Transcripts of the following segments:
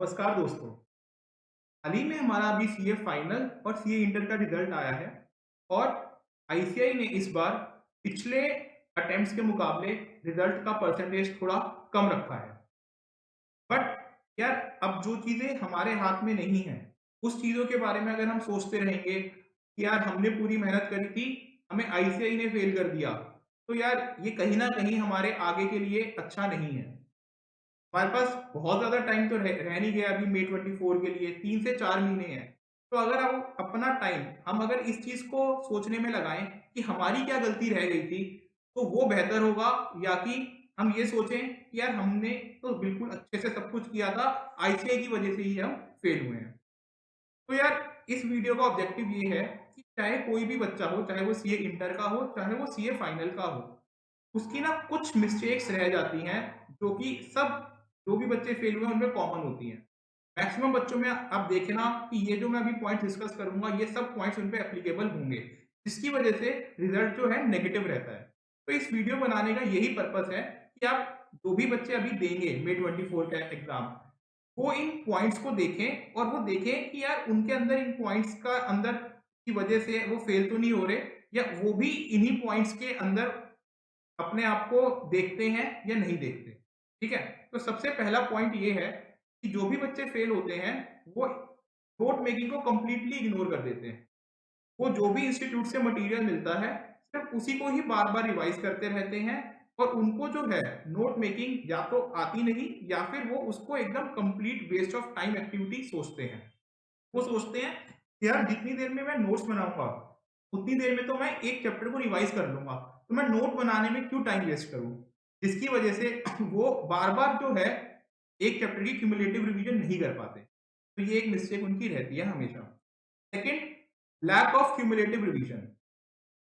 नमस्कार दोस्तों। हाल ही में हमारा अभी सीए फाइनल और सीए इंटर का रिजल्ट आया है और आईसीएआई ने इस बार पिछले अटेम्प्ट्स के मुकाबले रिजल्ट का परसेंटेज थोड़ा कम रखा है। बट यार, अब जो चीजें हमारे हाथ में नहीं है उस चीजों के बारे में अगर हम सोचते रहेंगे कि यार हमने पूरी मेहनत करी थी, हमें आईसीएआई ने फेल कर दिया, तो यार ये कहीं ना कहीं हमारे आगे के लिए अच्छा नहीं है। हमारे पास बहुत ज़्यादा टाइम तो रह नहीं गया अभी मई 24 के लिए, 3 से 4 महीने हैं। तो अगर आप अपना टाइम हम अगर इस चीज़ को सोचने में लगाएँ कि हमारी क्या गलती रह गई थी, तो वो बेहतर होगा, या कि हम ये सोचें कि यार हमने तो बिल्कुल अच्छे से सब कुछ किया था, आईसीएआई की वजह से ही हम फेल हुए हैं। तो यार इस वीडियो का ऑब्जेक्टिव ये है कि चाहे कोई भी बच्चा हो, चाहे वो सीए इंटर का हो, चाहे वो सीए फाइनल का हो, उसकी ना कुछ मिस्टेक्स रह जाती हैं जो कि सब जो भी बच्चे फेल हुए हैं उनमें कॉमन होती हैं। मैक्सिमम बच्चों में आप देखें ना कि ये जो मैं अभी पॉइंट डिस्कस करूंगा ये सब पॉइंट्स उन पे एप्लीकेबल होंगे, जिसकी वजह से रिजल्ट जो है नेगेटिव रहता है। तो इस वीडियो बनाने का यही पर्पस है कि आप जो भी बच्चे अभी देंगे मई 24 का एग्जाम, वो इन पॉइंट्स को देखें और वो देखें कि यार उनके अंदर इन पॉइंट्स का अंदर की वजह से वो फेल तो नहीं हो रहे, या वो भी इन्हीं पॉइंट्स के अंदर अपने आप को देखते हैं या नहीं देखते। ठीक है? तो सबसे पहला पॉइंट ये है कि जो भी बच्चे फेल होते हैं, वो नोट मेकिंग को कंप्लीटली इग्नोर कर देते हैं। वो जो भी इंस्टीट्यूट से मटेरियल मिलता है, सिर्फ उसी को ही बार-बार रिवाइज़ करते रहते हैं और उनको जो है नोट मेकिंग या तो आती नहीं, या फिर वो उसको एकदम complete waste of time activity सोचते हैं। वो सोचते हैं कि यार जितनी देर में मैं नोट्स बनाऊँगा, उतनी देर में तो मैं एक चैप्टर को रिवाइज़ कर लूँगा, तो मैं नोट बनाने में क्यों टाइम वेस्ट करूँ? जिसकी वजह से वो बार-बार जो है एक चैप्टर की क्युमुलेटिव रिवीजन नहीं कर पाते। तो ये एक मिस्टेक उनकी रहती है हमेशा। Second, lack of cumulative revision.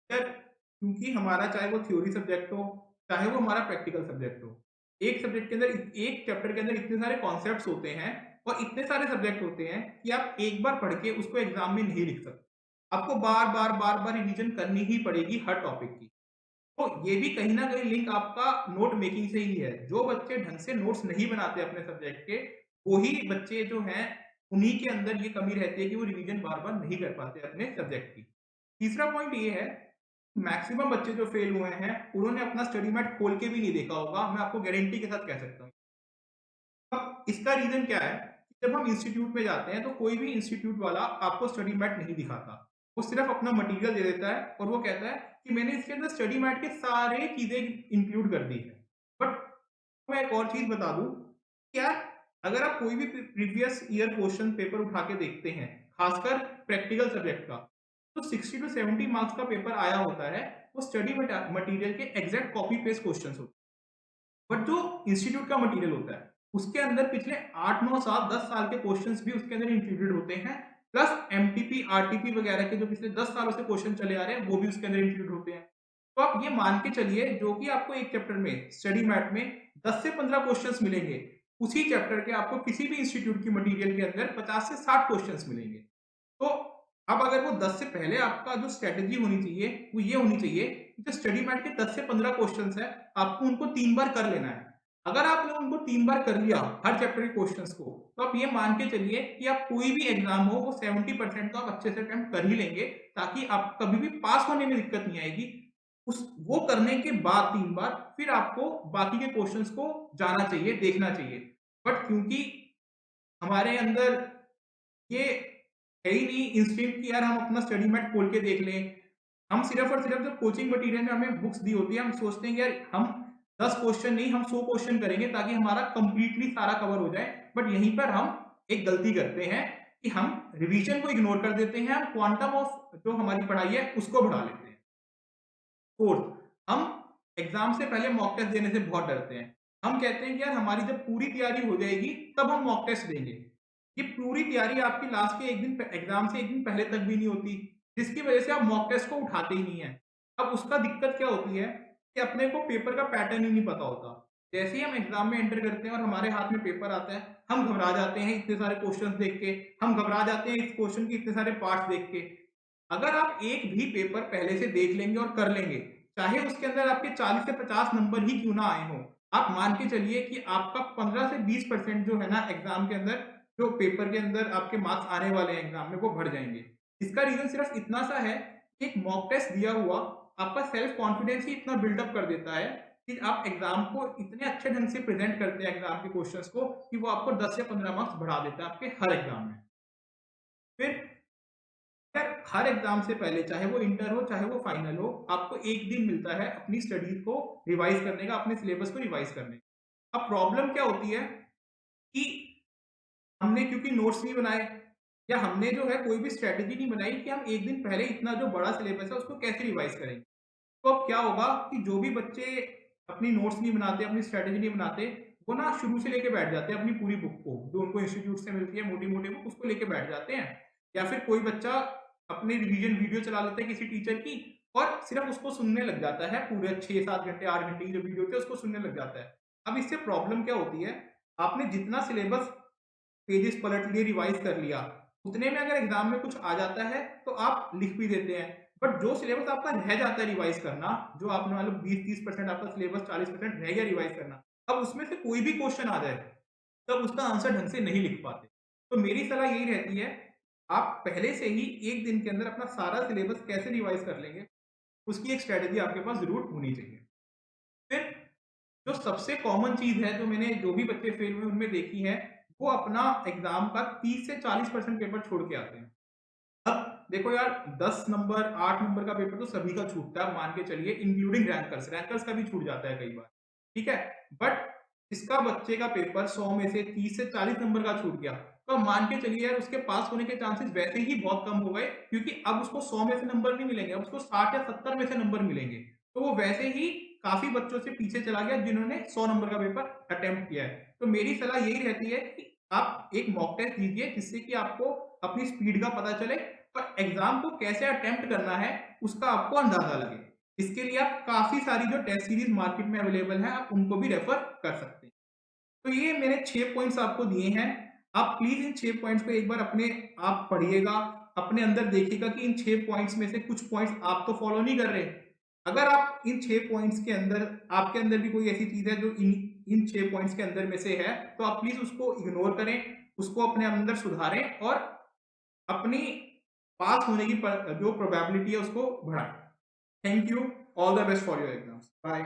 यार क्योंकि हमारा चाहे वो थ्योरी सब्जेक्ट हो, चाहे वो हमारा प्रैक्टिकल सब्जेक्ट हो, एक सब्जेक्ट के अंदर एक चैप्टर के अंदर इतने सारे कॉन्सेप्ट्स होते हैं और इतने सारे सब्जेक्ट होते हैं कि आप एक बार पढ़ के उसको एग्जाम में नहीं लिख सकते। आपको बार-बार रिवीजन करनी ही पड़ेगी हर टॉपिक की। तो ये भी कहीं न कहीं लिंक आपका नोट मेकिंग से ही है। जो बच्चे ढंग से नोट्स नहीं बनाते अपने सब्जेक्ट के, वो ही बच्चे जो हैं, उन्हीं के अंदर ये कमी रहती है कि वो रिवीजन बार-बार नहीं कर पाते अपने सब्जेक्ट की। तीसरा पॉइंट ये है, मैक्सिमम बच्चे जो फेल हुए हैं, उन्होंने अपना स्टडी मैट खोल के भी नहीं देखा होगा, मैं आपको गारंटी के साथ कह सकता हूँ। अब इसका रीज़न क्या है, कि जब हम इंस्टीट्यूट में जाते हैं, तो कोई भी इंस्टीट्यूट वाला आपको स्टडी मैट नहीं दिखाता। वो सिर्फ़ अपना मटीरियल दे देता है और वो कहता है कि मैंने इसके अंदर स्टडी मैट के सारे चीज़ें इंक्लूड कर दी है। बट मैं एक और चीज़ बता दूँ, क्या अगर आप कोई भी प्रीवियस ईयर क्वेश्चन पेपर उठा के देखते हैं, खासकर प्रैक्टिकल सब्जेक्ट का, तो 60 टू 70 मार्क्स का पेपर आया होता है, वो स्टडी मटीरियल के एग्ज़ैक्ट कॉपी पेस्ट क्वेश्चन्स होते हैं। बट जो इंस्टीट्यूट का मटेरियल होता है, उसके अंदर पिछले 8, 9 साल, 10 साल के क्वेश्चंस भी उसके अंदर इंक्लूडेड होते हैं, प्लस एमटीपी, आरटीपी वगैरह के जो पिछले 10 सालों से क्वेश्चन चले आ रहे हैं, वो भी उसके अंदर इंक्लूड होते हैं। तो आप ये मान के चलिए, जो कि आपको एक चैप्टर में स्टडी मैट में 10 से 15 क्वेश्चंस मिलेंगे, उसी चैप्टर के आपको किसी भी इंस्टीट्यूट की मटेरियल के अंदर 50 से 60 क्वेश्चंस मिलेंगे। तो अब अगर वो 10 से पहले आपका जो स्ट्रैटेजी होनी चाहिए, वो ये होनी चाहिए कि जो स्टडी मैट के 10 से 15 क्वेश्चंस हैं, आपको उनको 3 बार कर लेना है। अगर आपने उनको 3 बार कर लिया हर चैप्टर के क्वेश्चंस को, तो आप ये मान के चलिए कि आप कोई भी एग्ज़ाम हो, वो 70% तो आप अच्छे से अटेम्प्ट कर ही लेंगे, ताकि आप कभी भी पास होने में दिक्कत नहीं आएगी। उस वो करने के बाद 3 बार फिर आपको बाकी के क्वेश्चंस को जाना चाहिए, देखना चाहिए। बट क्योंकि हमारे अंदर ये है ही नहीं इंस्टिंक्ट कि यार हम अपना स्टडी मैट खोल के देख लें। हम सिर्फ़ और सिर्फ़ जो कोचिंग मटीरियल में हमें बुक्स दी होती है, हम सोचते हैं कि यार हम 10 क्वेश्चन नहीं, हम 100 क्वेश्चन करेंगे ताकि हमारा कंप्लीटली सारा कवर हो जाए। बट यहीं पर हम एक गलती करते हैं कि हम रिवीजन को इग्नोर कर देते हैं, हम क्वांटम ऑफ जो हमारी पढ़ाई है उसको बढ़ा लेते हैं। फोर्थ, हम एग्ज़ाम से पहले मॉक टेस्ट देने से बहुत डरते हैं। हम कहते हैं कि यार हमारी जब पूरी तैयारी हो जाएगी, तब हम मॉक टेस्ट देंगे। ये पूरी तैयारी आपकी लास्ट के 1 दिन एग्ज़ाम से 1 दिन पहले तक भी नहीं होती, जिसकी वजह से आप मॉक टेस्ट को उठाते ही नहीं हैं। अब उसका दिक्कत क्या होती है कि अपने को पेपर का पैटर्न ही नहीं पता होता। जैसे ही हम एग्ज़ाम में एंटर करते हैं और हमारे हाथ में पेपर आता है, हम घबरा जाते हैं इतने सारे क्वेश्चंस देख के, हम घबरा जाते हैं इस क्वेश्चन के इतने सारे पार्ट्स देख के। अगर आप एक भी पेपर पहले से देख लेंगे और कर लेंगे, चाहे उसके अंदर आपके 40 से 50 नंबर ही क्यों ना आए हों, आप मान के चलिए कि आपका 15 से 20% जो है ना एग्ज़ाम के अंदर जो पेपर के अंदर आपके मार्क्स आने वाले हैं एग्जाम में वो बढ़ जाएँगे। इसका रीज़न सिर्फ इतना सा है कि एक मॉक टेस्ट दिया हुआ आपका सेल्फ कॉन्फिडेंस ही इतना बिल्डअप कर देता है कि आप एग्जाम को इतने अच्छे ढंग से प्रेज़ेंट करते हैं एग्जाम के क्वेश्चंस को कि वो आपको 10 या 15 मार्क्स बढ़ा देता है आपके हर एग्जाम में। फिर यार हर एग्जाम से पहले चाहे वो इंटर हो चाहे वो फाइनल हो, आपको 1 दिन मिलता है अपनी स्टडीज़ को रिवाइज़ करने का, अपने सिलेबस को रिवाइज़ करने का। अब प्रॉब्लम क्या होती है कि हमने क्योंकि नोट्स नहीं बनाए या हमने जो है कोई भी स्ट्रैटेजी नहीं बनाई कि हम 1 दिन पहले इतना जो बड़ा सिलेबस है उसको कैसे रिवाइज़ करेंगे। तो अब क्या होगा कि जो भी बच्चे अपनी नोट्स नहीं बनाते, अपनी स्ट्रैटेजी नहीं बनाते, वो ना शुरू से लेके बैठ जाते हैं अपनी पूरी बुक को, जो उनको इंस्टीट्यूट से मिलती है मोटी-मोटी बुक उसको लेके बैठ जाते हैं। या फिर कोई बच्चा अपनी रिवीजन वीडियो चला लेता है किसी टीचर की और सिर्फ उसको सुनने लग जाता है, पूरे 6-7 घंटे, 8 घंटे की जो वीडियो होती है उसको सुनने लग जाता है। अब इससे प्रॉब्लम क्या होती है, आपने जितना सिलेबस पेजेस पलट लिए, रिवाइज़ कर लिया, उतने में अगर एग्ज़ाम में कुछ आ जाता है, तो आप लिख भी देते हैं। बट जो सिलेबस आपका रह जाता है रिवाइज़ करना, जो आपने मान लो 20-30% आपका सिलेबस 40% रह गया रिवाइज़ करना, अब उसमें से कोई भी क्वेश्चन आ जाए, तब उसका आंसर ढंग से नहीं लिख पाते। तो मेरी सलाह यही रहती है, आप पहले से ही 1 दिन के अंदर अपना सारा सिलेबस कैसे रिवाइज़ कर लेंगे, उसकी एक स्ट्रैटेजी आपके पास ज़रूर होनी चाहिए। फिर जो सबसे कॉमन चीज़ है, जो मैंने जो भी बच्चे फेल हुए उनमें देखी है, वो अपना एग्ज़ाम का 30 से 40% पेपर छोड़ के आते हैं। अब देखो यार 10 नंबर, 8 नंबर का पेपर तो सभी का छूटता है, आप मान के चलिए इंक्लूडिंग रैंकर्स, रैंकर्स का भी छूट जाता है कई बार, ठीक है? बट इसका बच्चे का पेपर 100 में से 30 से 40 नंबर का छूट गया, तो आप मान के चलिए यार उसके पास होने के चांसेस वैसे ही बहुत कम हो गए क्योंकि अब उसको 100 में से नंबर नहीं मिलेंगे, अब उसको 60 या 70 में से नंबर मिलेंगे। तो वो वैसे ही काफ़ी बच्चों से पीछे चला गया जिन्होंने 100 नंबर का पेपर अटेम्प्ट किया है। तो मेरी सलाह यही रहती है कि आप एक मॉक टेस्ट दीजिए जिससे कि आपको अपनी स्पीड का पता चले और एग्ज़ाम को कैसे अटेम्प्ट करना है, उसका आपको अंदाज़ा लगे। इसके लिए आप काफ़ी सारी जो टेस्ट सीरीज़ मार्केट में अवेलेबल हैं, आप उनको भी रेफ़र कर सकते हैं। तो ये मैंने 6 पॉइंट्स आपको दिए हैं। आप प्लीज़ इन 6 पॉइंट्स को एक बार अपने आप पढ़िएगा, अपने अंदर देखिएगा कि इन 6 पॉइंट्स में से कुछ पॉइंट्स आप तो फ़ॉलो नहीं कर रहे। अगर आप इन 6 पॉइंट्स के अंदर आपके अंदर भी कोई ऐसी चीज़ है जो इन इन 6 पॉइंट्स के अंदर में से है, तो आप प्लीज़ उसको इग्नोर करें, उसको अपने अंदर सुधारें और अपनी पास होने की जो प्रोबेबिलिटी है उसको बढ़ाएँ। Thank you, all the best for your exams. Bye.